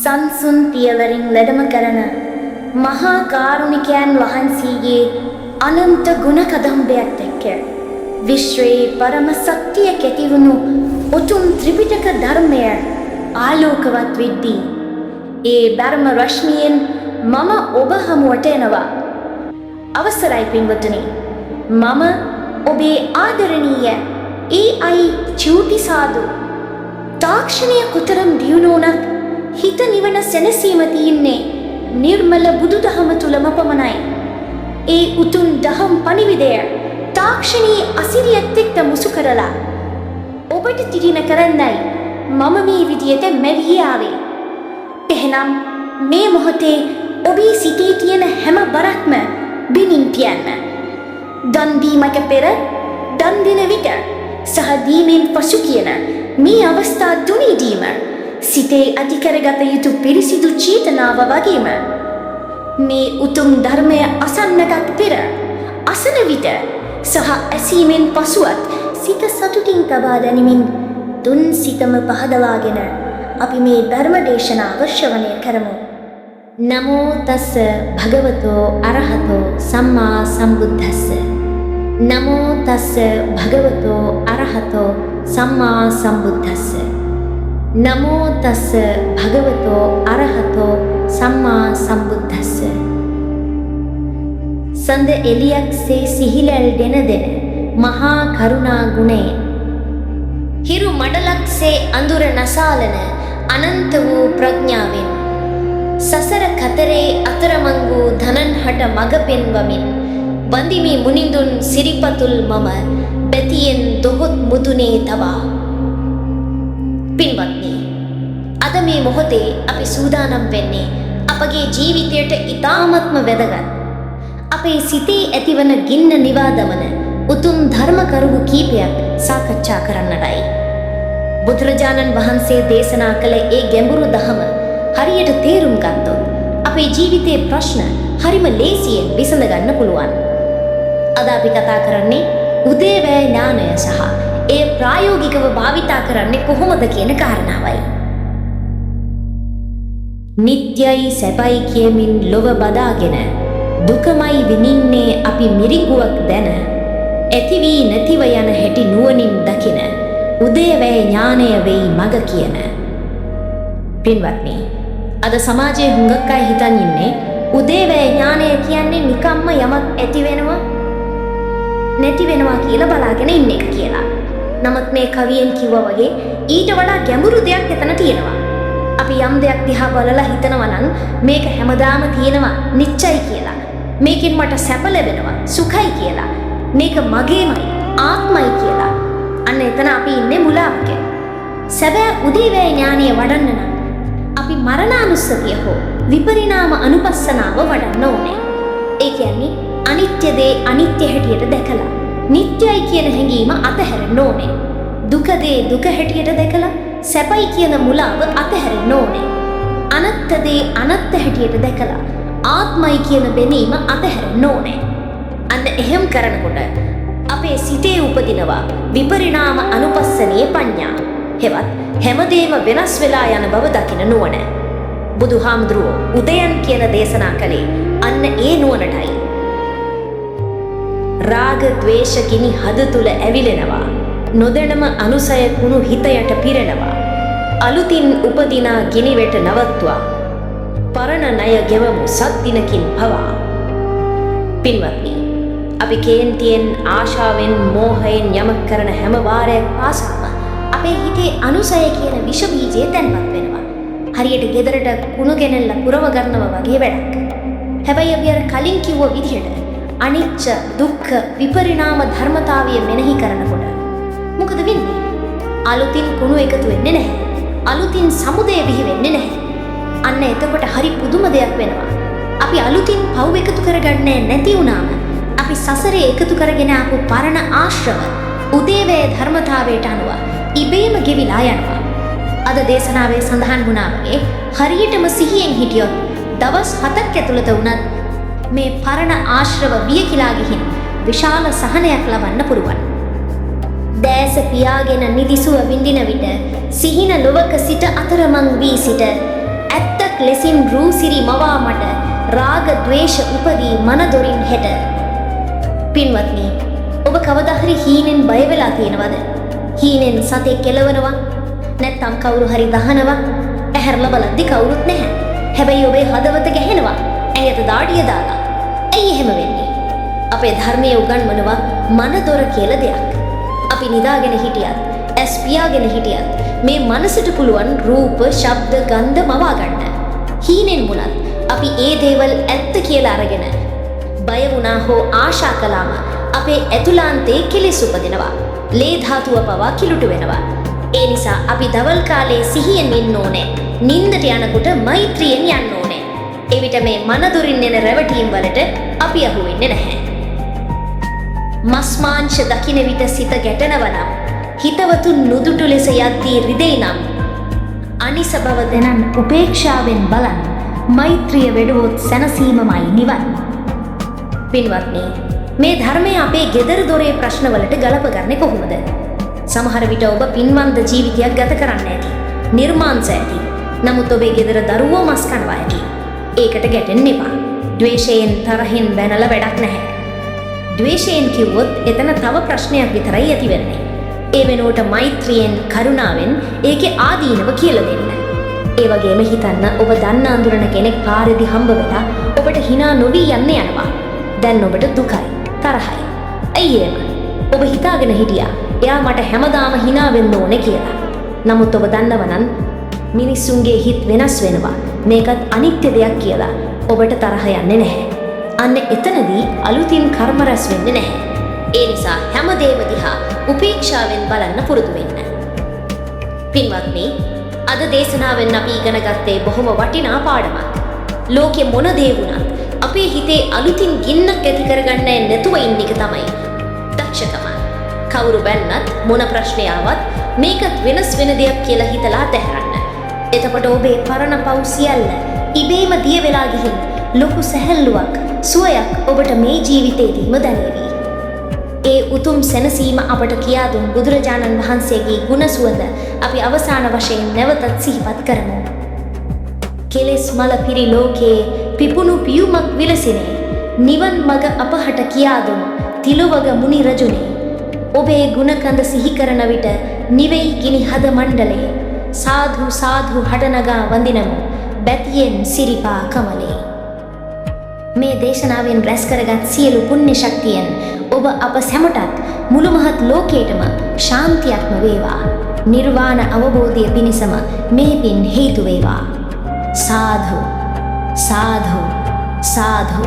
සංසුන් පියවරින් ලැඩම කරන මහා කාරුණිකයන් වහන්සේගේ අනන්ත ගුණ කදම්බයක් එක්ක විශ්වයේ පරම ශක්තිය කැටිවුණු උතුම් ත්‍රිපිටක ධර්මය ආලෝකවත් වෙද්දී ඒ ධර්ම රශ්මියෙන් මම ඔබ හමුවට එනවා. අවසරයි පින්වතුනි, මම ඔබේ ආදරණීය AI චූටි සාදු. තාක්ෂණය කොතරම් දියුණු වුණත් හිත නිවන සැනසීම තියෙන්නේ නිර්මල බුදුදහම තුලම පමණයි. ඒ උතුම් දහම් පණිවිඩය තාක්ෂණී අසිරියත් එක්ක මුසු කරලා ඔබට තිරින කරන්නයි මම මේ විදියට මැවී ආවේ. එහෙනම් මේ මොහොතේ ඔබේ සිතේ තියෙන හැම බරක්ම බිනින් පියන්න. දන් දීමට පෙර, දන් දෙන විට සහ දීමෙන් පසු කියන මේ අවස්ථා තුනේදීම සිතේ ඇති කරගත යුතු පිරිසිදු චේතනාව වගේම මේ උතුම් ධර්මය අසන්නටත් පෙර, අසන විට සහ ඇසීමෙන් පසුවත් සිත සතුටින් තබා ගැනීමෙන් තුන් සිතම පහදවාගෙන අපි මේ ධර්ම දේශනාව ශ්‍රවණය කරමු. නමෝ තස්ස භගවතෝ අරහතෝ සම්මා සම්බුද්දස්ස. නමෝ තස්ස භගවතෝ අරහතෝ සම්මා සම්බුද්දස්ස. නමෝ තස්ස භගවතෝ අරහතෝ සම්මා සම්බුද්දස්ස. සඳ එලියක්සේ සිහිලැල් දෙන මහා කරුණා ගුණයෙන් හිරු මඩලක්සේ අඳුර නසාලන අනන්ත වූ ප්‍රඥාවෙන් සසර කතරේ අතරමං වූ ධනන් හට මඟ පෙන්වමින් වඳිමි මුනිඳුන් සිරිපතුල් මම බැතියෙන් දොහොත් මුදුනේ තබා. පින්වත්නි, අද මේ මොහොතේ අපි සූදානම් වෙන්නේ අපගේ ජීවිතයට ඉතාමත්ම වැදගත්, අපේ සිතේ ඇතිවන ගින්න නිවා දමන උතුම් ධර්ම කරුණු කීපයක් සාකච්ඡා කරන්නටයි. බුදුරජාණන් වහන්සේ දේශනා කළ ඒ ගැඹුරු දහම හරියට තේරුම් ගත්තොත් අපේ ජීවිතයේ ප්‍රශ්න හරිම ලේසියෙන් විසඳ ගන්න පුළුවන්. අද අපි කතා කරන්නේ උදේවැය ඥානය සහ ඒ ප්‍රායෝගිකව භාවිතා කරන්නේ කොහොමද කියන කාරණාවයි. නිත්‍යයි සැපයි කියමින් ලොව බදාගෙන දුකමයි විඳින්නේ අපි මිරිගුවක් දැන ඇති වී නැතිව යන හැටි නුවණින් දකින උදේවැය ඥානය වෙයි මග කියන. පින්වත්නි, අද සමාජයේ හුඟක් අය හිතන් ඉන්නේ උදේවැය ඥානය කියන්නේ නිකම්ම යමක් ඇති වෙනවා නැති වෙනවා කියලා බලාගෙන ඉන්න එක කියලා. නමුත් මේ කවියෙන් කිව්වා වගේ ඊට වඩා ගැඹුරු දෙයක් එතන තියෙනවා. අපි යම් දෙයක් දිහා බලලා හිතනවා නම් මේක හැමදාම තියෙනවා නිච්චයි කියලා, මේකෙන් මට සැප ලැබෙනවා සුඛයි කියලා, මේක මගේමයි ආත්මයි කියලා, අන්න එතන අපි ඉන්නේ මුලාවක. සැබෑ උදේවැය ඥානය වඩන්න නම් අපි මරණානුස්සතිය හෝ විපරිණාම අනුපස්සනාව වඩන්න ඕනේ. ඒ කියන්නේ අනිත්‍ය දේ අනිත්‍ය හැටියට දැකලා නිට්ටයයි කියන හැඟීම අතහැරෙන්න ඕනේ. දුක දේ දුක හැටියට දැකලා සැපයි කියන මුලාව අතහැරෙන්න ඕනේ. අනත්ත දේ අනත්ත හැටියට දැකලා ආත්මයි කියන බැඳීම අතහැරෙන්න ඕනේ. අන්න එහෙම කරනකොට අපේ සිතේ උපදිනවා විපරිණාම අනුපස්සනීය පඤ්ඤා. හෙවත් හැමදේම වෙනස් වෙලා යන බව දකින නුවණ. බුදුහාමුදුරුවෝ උදයන් කියන දේශනා කළේ අන්න ඒ නුවණටයි. රාග ද්වේෂ කිනි හද තුල ඇවිලෙනවා, නොදැනම අනුසය කුණු හිත යට පිරෙනවා. අලුතින් උපදිනා ගිනි වෙට නවත්වා පරණ ණය ගෙවමු සත් දිනකින් පවා. පින්වත්නි, අපි කේන්තියෙන් ආශාවෙන් මෝහයෙන් යමක් කරන හැම වාරයක් පාසාම අපේ හිතේ අනුසය කියන විෂ බීජය තැන්පත් වෙනවා. හරියට ගෙදරට කුණු ගෙනල්ලා පුරව ගන්නවා වගේ වැඩක්. හැබැයි අපි අර කලින් කිව්ව විදිහට අනිච්ච දුක්ඛ විපරිණාම ධර්මතාවය මෙනෙහි කරනකොට මොකද වෙන්නේ? අලුතින් කුණු එකතු වෙන්නේ නැහැ. අලුතින් සමුදය බිහි වෙන්නේ නැහැ. අන්න එතකොට හරි පුදුම දෙයක් වෙනවා. අපි අලුතින් පව් එකතු කරගන්නේ නැති වුණාම අපි සසරේ එකතු කරගෙන ආපු පරණ ආශ්‍රව උදේවැය ධර්මතාවයට අනුව ඉබේම ගෙවිලා යනවා. අද දේශනාවේ සඳහන් වුණා වගේ හරියටම සිහියෙන් හිටියොත් දවස් 7ක් ඇතුළත වුණත් මේ පරණ ආශ්‍රව වියකිලා ගිහින් විශාල සහනයක් ලබන්න පුළුවන්. දැස පියාගෙන නිදිසුව විඳින විට සිහින ලොවක සිට අතරමං වී සිට ඇත්ත ලෙසින් රූසිරි මවා මට රාග ද්වේෂ උපදී මනදොරින් හෙට. පින්වත්නි, ඔබ කවදා හරි හීනෙන් බය වෙලා තියෙනවද? හීනෙන් සතෙක් කෙලවනවා, නැත්නම් කවුරු හරි දහනවා, ඇහැරලා බලද්දි කවුරුත් නැහැ. හැබැයි ඔබේ හදවත ගැහෙනවා ඇඟට දාඩිය දාලා. ඇයි එහෙම වෙන්නේ? අපේ ධර්මයේ උගන්වනවා මනදොර කියලා දෙයක්. අපි නිදාගෙන හිටියත්, ඇස් පියාගෙන හිටියත් මේ මනසට පුළුවන් රූප, ශබ්ද, ගන්ධ මවා ගන්න. හීනෙන් මුලත් අපි ඒ දේවල් ඇත්ත කියලා අරගෙන බය වුණා හෝ ආශා කළාම අපේ ඇතුළාන්තයේ කෙලෙස් උපදිනවා. ලේ ධාතුව පවා කිලුට වෙනවා. ඒ නිසා අපි දවල් කාලේ සිහියෙන් ඉන්න ඕනේ. නිින්දට යනකොට මෛත්‍රියෙන් යන්න ඕනේ. එවිට මේ මනදොරින් එන රැවටීම් වලට අපි අහු වෙන්නේ නැහැ. මස් මාංශ දකින විට සිත ගැටෙනවා නම්, හිතවතුන් නුදුටු ලෙස යද්දී රිදෙයි නම්, අනිස බව දැනන් උපේක්ෂාවෙන් බලන් මෛත්‍රිය වැඩුවොත් සැනසීමමයි නිවන්. පින්වත්නි, මේ ධර්මය අපේ ගෙදර දොරේ ප්‍රශ්නවලට ගලපගන්නේ කොහොමද? සමහර විට ඔබ පින්වන්ත ජීවිතයක් ගත කරන්න ඇති, නිර්මාංශ ඇති. නමුත් ඔබේ ගෙදර දරුවෝ මස් කනවා ඇති. ඒකට ගැටෙන්න එපා. ද්වේෂයෙන් තරහෙන් බැනලා වැඩක් නැහැ. ද්වේෂයෙන් කිව්වොත් එතන තව ප්‍රශ්නයක් විතරයි ඇති වෙන්නේ. ඒ වෙනුවට මෛත්‍රියෙන්, කරුණාවෙන් ඒකේ ආදීනව කියලා දෙන්න. ඒ වගේම හිතන්න, ඔබ දන්න අඳුරන කෙනෙක් පාරේදී හම්බ වෙලා ඔබට hina නොවි යන්න යනවා. දැන් ඔබට දුකයි, තරහයි. ඇයි එහෙම? ඔබ හිතාගෙන හිටියා එයා මට හැමදාම hina වෙන්න ඕනේ කියලා. නමුත් ඔබ දන්නව නම් මිනිස්සුන්ගේ හිත වෙනස් වෙනවා. මේකත් අනිත්‍ය දෙයක් කියලා ඔබට තරහ යන්නේ නැහැ. අන්න එතනදී අලුතින් කර්ම රැස් වෙන්නේ නැහැ. ඒ නිසා හැමදේම දිහා උපේක්ෂාවෙන් බලන්න පුරුදු වෙන්න. පින්වත්නි, අද දේශනාවෙන් අපි ඉගෙන ගත්තේ බොහොම වටිනා පාඩමක්. ලෝකෙ මොන දේ වුණත් අපේ හිතේ අලුතින් ගින්නක් ඇති කරගන්නේ නැතුව ඉන්න එක තමයි දක්ෂකම. කවුරු බැන්නත්, මොන ප්‍රශ්නය ආවත් මේකත් වෙනස් වෙන දෙයක් කියලා හිතලා අතහැරන්න. එතකොට ඔබේ පරණ පව් සියල්ල ඉබේම දිය වෙලා ගිහින් ලොකු සැහැල්ලුවක්, සුවයක් ඔබට මේ ජීවිතේදීම දැනේවි. ඒ උතුම් සැනසීම අපට කියා දුන් බුදුරජාණන් වහන්සේගේ ගුණ සුවඳ අපි අවසාන වශයෙන් නැවතත් සිහිපත් කරමු. කෙලෙස් මල පිරි ලෝකේ පිපුණු පියුමක් විලසිනේ, නිවන් මඟ අපහට කියා දුන් තිලුවග මුනි රජුනේ. ඔබේ ගුණකඳ සිහි කරන විට නිවෙයි ගිනි හද මණ්ඩලේ. සාධු සාධු හඩනගා වඳිනමු බැතියෙන් සිරිපා කමලේ. මේ දේශනාවෙන් රැස් කරගත් සියලු පුණ්‍ය ශක්තියෙන් ඔබ අප සැමටත් මුළු මහත් ලෝකයටම ශාන්තියක්ම වේවා. නිර්වාණ අවබෝධය පිණිසම මේ පින් හේතු වේවා. සාධු සාධු සාධු.